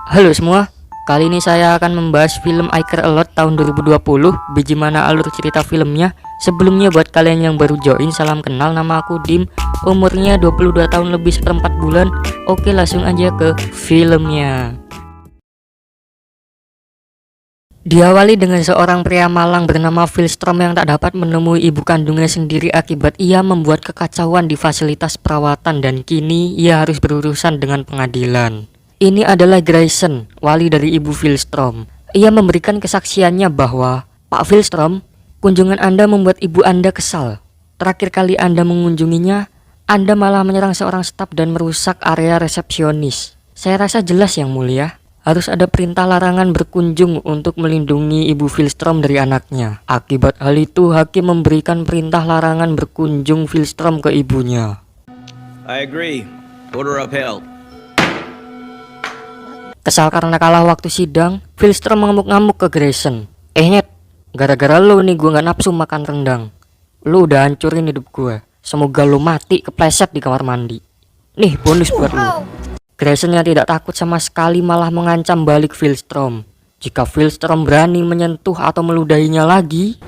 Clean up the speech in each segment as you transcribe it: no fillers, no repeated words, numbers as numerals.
Halo semua, kali ini saya akan membahas film I Care A Lot tahun 2020, biji mana alur cerita filmnya. Sebelumnya buat kalian yang baru join, salam kenal, nama aku Dim, umurnya 22 tahun lebih seperempat bulan. Oke, langsung aja ke filmnya. Diawali dengan seorang pria malang bernama Phil Strom yang tak dapat menemui ibu kandungnya sendiri akibat ia membuat kekacauan di fasilitas perawatan dan kini ia harus berurusan dengan pengadilan. Ini adalah Grayson, wali dari ibu Phil Strom. Ia memberikan kesaksiannya bahwa, Pak Phil Strom, kunjungan Anda membuat ibu Anda kesal. Terakhir kali Anda mengunjunginya, Anda malah menyerang seorang staf dan merusak area resepsionis. Saya rasa jelas yang mulia. Harus ada perintah larangan berkunjung untuk melindungi ibu Phil Strom dari anaknya. Akibat hal itu, hakim memberikan perintah larangan berkunjung Phil Strom ke ibunya. I agree. Order upheld. Kesal karena kalah waktu sidang, Phil Strom mengamuk-ngamuk ke Grayson. Nyet, gara-gara lo nih gue gak nafsu makan rendang. Lo udah hancurin hidup gue. Semoga lo mati kepleset di kamar mandi. Nih bonus buat lo. Grayson yang tidak takut sama sekali malah mengancam balik Phil Strom. Jika Phil Strom berani menyentuh atau meludahinya lagi,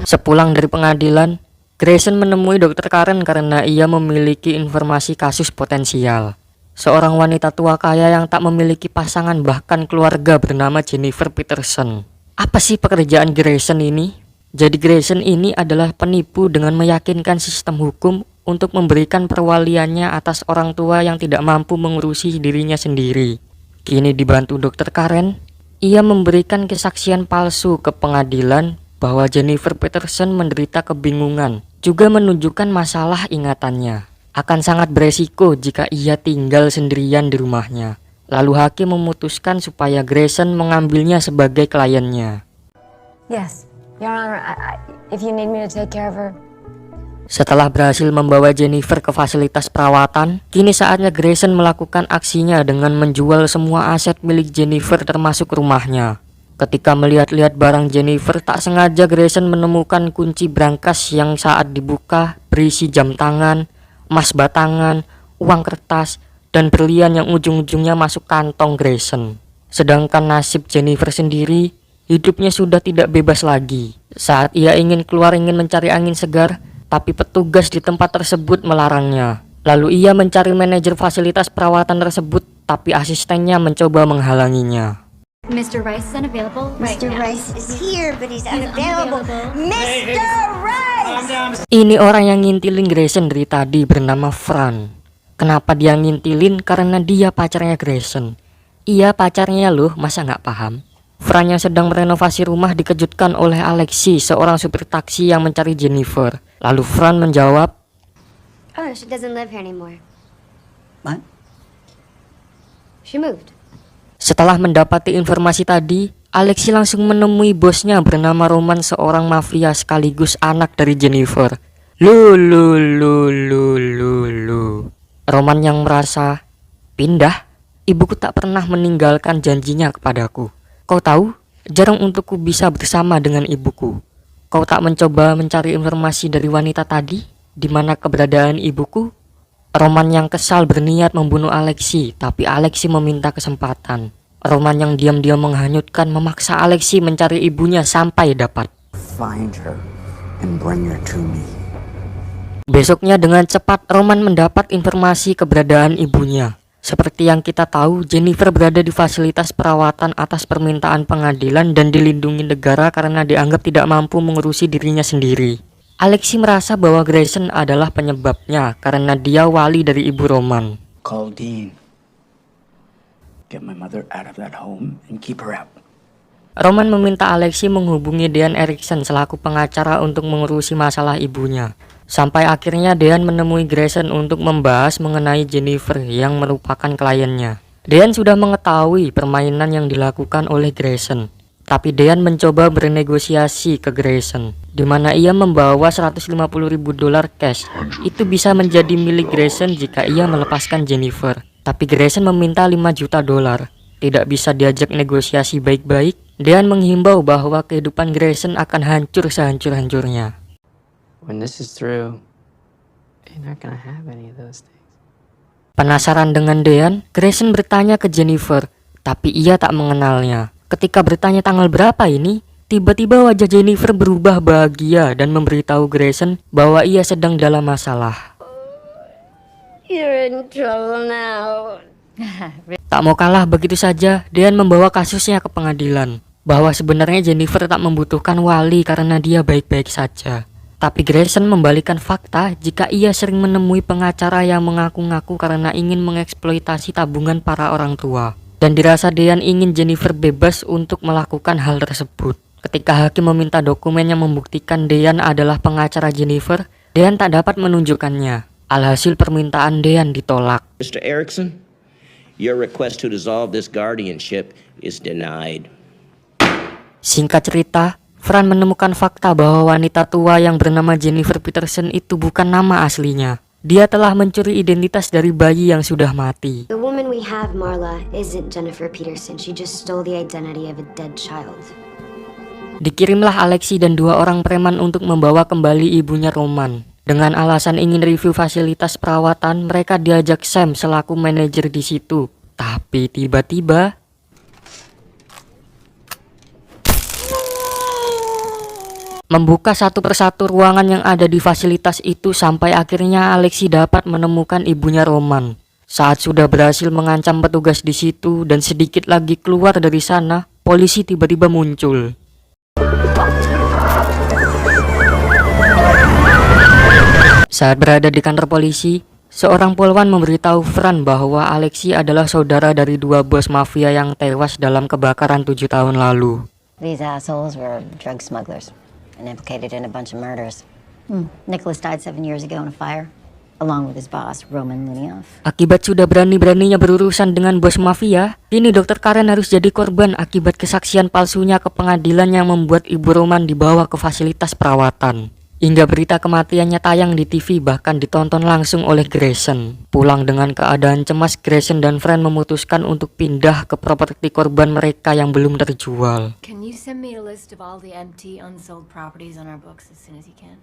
sepulang dari pengadilan, Grayson menemui Dr. Karen karena ia memiliki informasi kasus potensial. Seorang wanita tua kaya yang tak memiliki pasangan bahkan keluarga bernama Jennifer Peterson. Apa sih pekerjaan Grayson ini? Jadi Grayson ini adalah penipu dengan meyakinkan sistem hukum untuk memberikan perwaliannya atas orang tua yang tidak mampu mengurusi dirinya sendiri. Kini dibantu Dr. Karen, ia memberikan kesaksian palsu ke pengadilan bahwa Jennifer Peterson menderita kebingungan, juga menunjukkan masalah ingatannya. Akan sangat beresiko jika ia tinggal sendirian di rumahnya. Lalu hakim memutuskan supaya Grayson mengambilnya sebagai kliennya. Yes, Your Honor, if you need me to take care of her. Setelah berhasil membawa Jennifer ke fasilitas perawatan, kini saatnya Grayson melakukan aksinya dengan menjual semua aset milik Jennifer termasuk rumahnya. Ketika melihat-lihat barang Jennifer, tak sengaja Grayson menemukan kunci brankas yang saat dibuka berisi jam tangan, emas batangan, uang kertas, dan berlian yang ujung-ujungnya masuk kantong Grayson. Sedangkan nasib Jennifer sendiri, hidupnya sudah tidak bebas lagi. Saat ia ingin keluar ingin mencari angin segar, tapi petugas di tempat tersebut melarangnya. Lalu ia mencari manajer fasilitas perawatan tersebut, tapi asistennya mencoba menghalanginya. Mr. Rice is unavailable right Mr. now. Rice is here, but he's unavailable. Mr. Rice! Ini orang yang ngintilin Grayson dari tadi bernama Fran. Kenapa dia ngintilin? Karena dia pacarnya Grayson. Iya pacarnya loh, masa nggak paham? Fran yang sedang merenovasi rumah dikejutkan oleh Alexi, seorang supir taksi yang mencari Jennifer. Lalu Fran menjawab, Oh, she doesn't live here anymore. What? She moved. setelah mendapati informasi tadi, Alexi langsung menemui bosnya bernama Roman, seorang mafia sekaligus anak dari Jennifer. Roman yang merasa, pindah? Ibuku tak pernah meninggalkan janjinya kepadaku. Kau tahu, jarang untukku bisa bersama dengan ibuku. Kau tak mencoba mencari informasi dari wanita tadi, di mana keberadaan ibuku? Roman yang kesal berniat membunuh Alexi, tapi Alexi meminta kesempatan. Roman yang diam-diam menghanyutkan memaksa Alexi mencari ibunya sampai dapat. Find her and bring her to me. Besoknya dengan cepat Roman mendapat informasi keberadaan ibunya. Seperti yang kita tahu, Jennifer berada di fasilitas perawatan atas permintaan pengadilan dan dilindungi negara karena dianggap tidak mampu mengurusi dirinya sendiri. Alexi merasa bahwa Grayson adalah penyebabnya karena dia wali dari ibu Roman. Call Dean. Get my mother out of that home and keep her out. Roman meminta Alexi menghubungi Dean Erickson selaku pengacara untuk mengurusi masalah ibunya. Sampai akhirnya Dean menemui Grayson untuk membahas mengenai Jennifer yang merupakan kliennya. Dean sudah mengetahui permainan yang dilakukan oleh Grayson, tapi Dean mencoba bernegosiasi ke Grayson, di mana ia membawa $150.000 cash. Itu bisa menjadi milik Grayson jika ia melepaskan Jennifer. Tapi Grayson meminta $5 juta. Tidak bisa diajak negosiasi baik-baik. Dean menghimbau bahwa kehidupan Grayson akan hancur sehancur-hancurnya. When this is through, you're not gonna have any of those things. Penasaran dengan Dean, Grayson bertanya ke Jennifer, tapi ia tak mengenalnya. Ketika bertanya tanggal berapa ini, tiba-tiba wajah Jennifer berubah bahagia dan memberitahu Grayson bahwa ia sedang dalam masalah. You're in trouble now. Tak mau kalah, begitu saja Dean membawa kasusnya ke pengadilan, bahwa sebenarnya Jennifer tak membutuhkan wali karena dia baik-baik saja. Tapi Grayson membalikan fakta jika ia sering menemui pengacara yang mengaku-ngaku karena ingin mengeksploitasi tabungan para orang tua. Dan dirasa Dean ingin Jennifer bebas untuk melakukan hal tersebut. Ketika hakim meminta dokumen yang membuktikan Dean adalah pengacara Jennifer, Dean tak dapat menunjukkannya. Alhasil permintaan Dean ditolak. Mr. Erickson, your request to dissolve this guardianship is denied. Singkat cerita, Fran menemukan fakta bahwa wanita tua yang bernama Jennifer Peterson itu bukan nama aslinya. Dia telah mencuri identitas dari bayi yang sudah mati. The woman we have, Marla, isn't Jennifer Peterson. She just stole the identity of a dead child. Dikirimlah Alexi dan 2 orang preman untuk membawa kembali ibunya Roman. Dengan alasan ingin review fasilitas perawatan, mereka diajak Sam selaku manajer di situ. Tapi tiba-tiba membuka satu persatu ruangan yang ada di fasilitas itu sampai akhirnya Alexi dapat menemukan ibunya Roman. Saat sudah berhasil mengancam petugas di situ dan sedikit lagi keluar dari sana, polisi tiba-tiba muncul. Saat berada di kantor polisi, seorang polwan memberitahu Fran bahwa Alexi adalah saudara dari 2 bos mafia yang tewas dalam kebakaran 7 tahun lalu. These assholes were drug smugglers and implicated in a bunch of murders. Nicholas died 7 years ago in a fire, along with his boss, Roman Lunionov. Akibat sudah berani-beraninya berurusan dengan bos mafia, kini Dr. Karen harus jadi korban akibat kesaksian palsunya ke pengadilan yang membuat Ibu Roman dibawa ke fasilitas perawatan. Hingga berita kematiannya tayang di TV bahkan ditonton langsung oleh Grayson. Pulang dengan keadaan cemas, Grayson dan Fran memutuskan untuk pindah ke properti korban mereka yang belum terjual. Can you send me a list of all the empty, unsold properties on our books as soon as you can?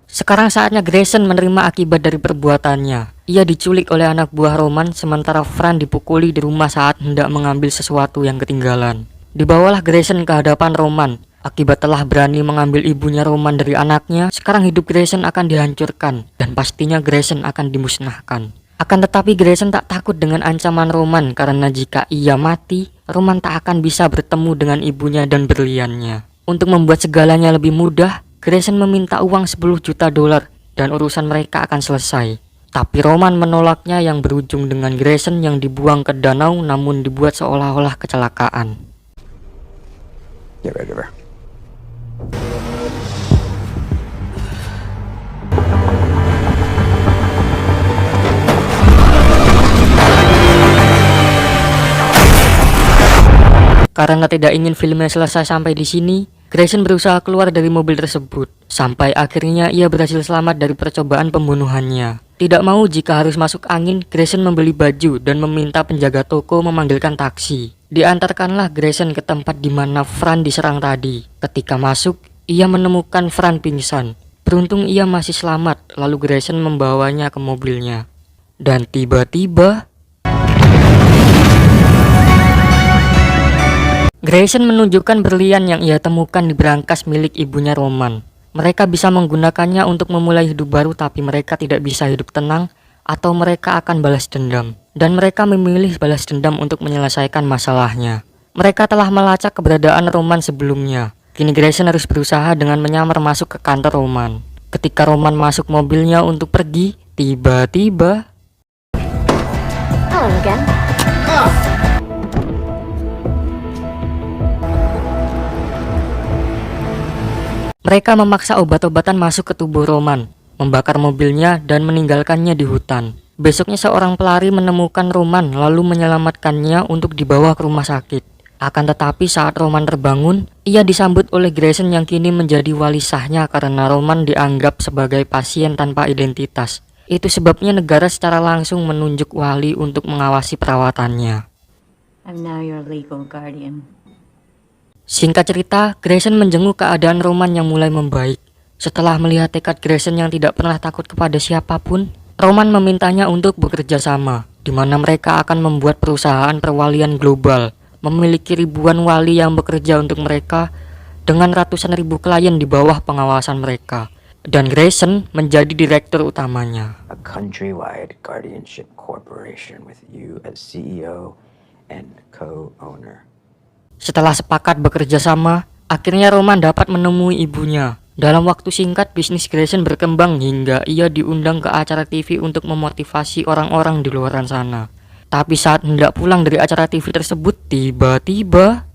Sekarang saatnya Grayson menerima akibat dari perbuatannya. Ia diculik oleh anak buah Roman sementara Fran dipukuli di rumah saat hendak mengambil sesuatu yang ketinggalan. Dibawalah Grayson ke hadapan Roman. Akibat telah berani mengambil ibunya Roman dari anaknya, sekarang hidup Grayson akan dihancurkan dan pastinya Grayson akan dimusnahkan. Akan tetapi Grayson tak takut dengan ancaman Roman karena jika ia mati, Roman tak akan bisa bertemu dengan ibunya dan berliannya. Untuk membuat segalanya lebih mudah, Grayson meminta uang $10 juta dan urusan mereka akan selesai. Tapi Roman menolaknya yang berujung dengan Grayson yang dibuang ke danau namun dibuat seolah-olah kecelakaan. Get rid of her. Karena tidak ingin filmnya selesai sampai di sini, Grayson berusaha keluar dari mobil tersebut. Sampai akhirnya ia berhasil selamat dari percobaan pembunuhannya. Tidak mau jika harus masuk angin, Grayson membeli baju dan meminta penjaga toko memanggilkan taksi. Diantarkanlah Grayson ke tempat di mana Fran diserang tadi. Ketika masuk, ia menemukan Fran pingsan. Beruntung ia masih selamat, lalu Grayson membawanya ke mobilnya. Dan tiba-tiba Grayson menunjukkan berlian yang ia temukan di berangkas milik ibunya Roman. Mereka bisa menggunakannya untuk memulai hidup baru tapi mereka tidak bisa hidup tenang atau mereka akan balas dendam. Dan mereka memilih balas dendam untuk menyelesaikan masalahnya. Mereka telah melacak keberadaan Roman sebelumnya. Kini Grayson harus berusaha dengan menyamar masuk ke kantor Roman. Ketika Roman masuk mobilnya untuk pergi, tiba-tiba Hello again. mereka memaksa obat-obatan masuk ke tubuh Roman, membakar mobilnya dan meninggalkannya di hutan. Besoknya seorang pelari menemukan Roman lalu menyelamatkannya untuk dibawa ke rumah sakit. Akan tetapi saat Roman terbangun, ia disambut oleh Grayson yang kini menjadi wali sahnya karena Roman dianggap sebagai pasien tanpa identitas. Itu sebabnya negara secara langsung menunjuk wali untuk mengawasi perawatannya. I'm now your legal guardian. Singkat cerita, Grayson menjenguk keadaan Roman yang mulai membaik. Setelah melihat tekad Grayson yang tidak pernah takut kepada siapapun, Roman memintanya untuk bekerja sama, di mana mereka akan membuat perusahaan perwalian global, memiliki ribuan wali yang bekerja untuk mereka, dengan ratusan ribu klien di bawah pengawasan mereka. Dan Grayson menjadi direktur utamanya. A countrywide guardianship corporation with you as CEO and co-owner. Setelah sepakat bekerja sama, akhirnya Roman dapat menemui ibunya. Dalam waktu singkat, bisnis Grayson berkembang hingga ia diundang ke acara TV untuk memotivasi orang-orang di luar sana. Tapi saat hendak pulang dari acara TV tersebut, tiba-tiba...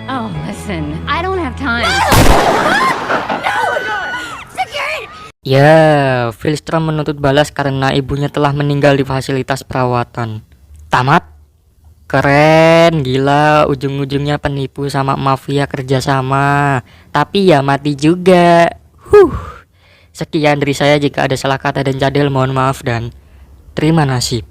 Oh, listen, I don't have time. Ya, Philstrom menuntut balas karena ibunya telah meninggal di fasilitas perawatan. Tamat? Keren, gila, ujung-ujungnya penipu sama mafia kerjasama. Tapi ya mati juga. Sekian dari saya, jika ada salah kata dan jadil mohon maaf dan terima nasib.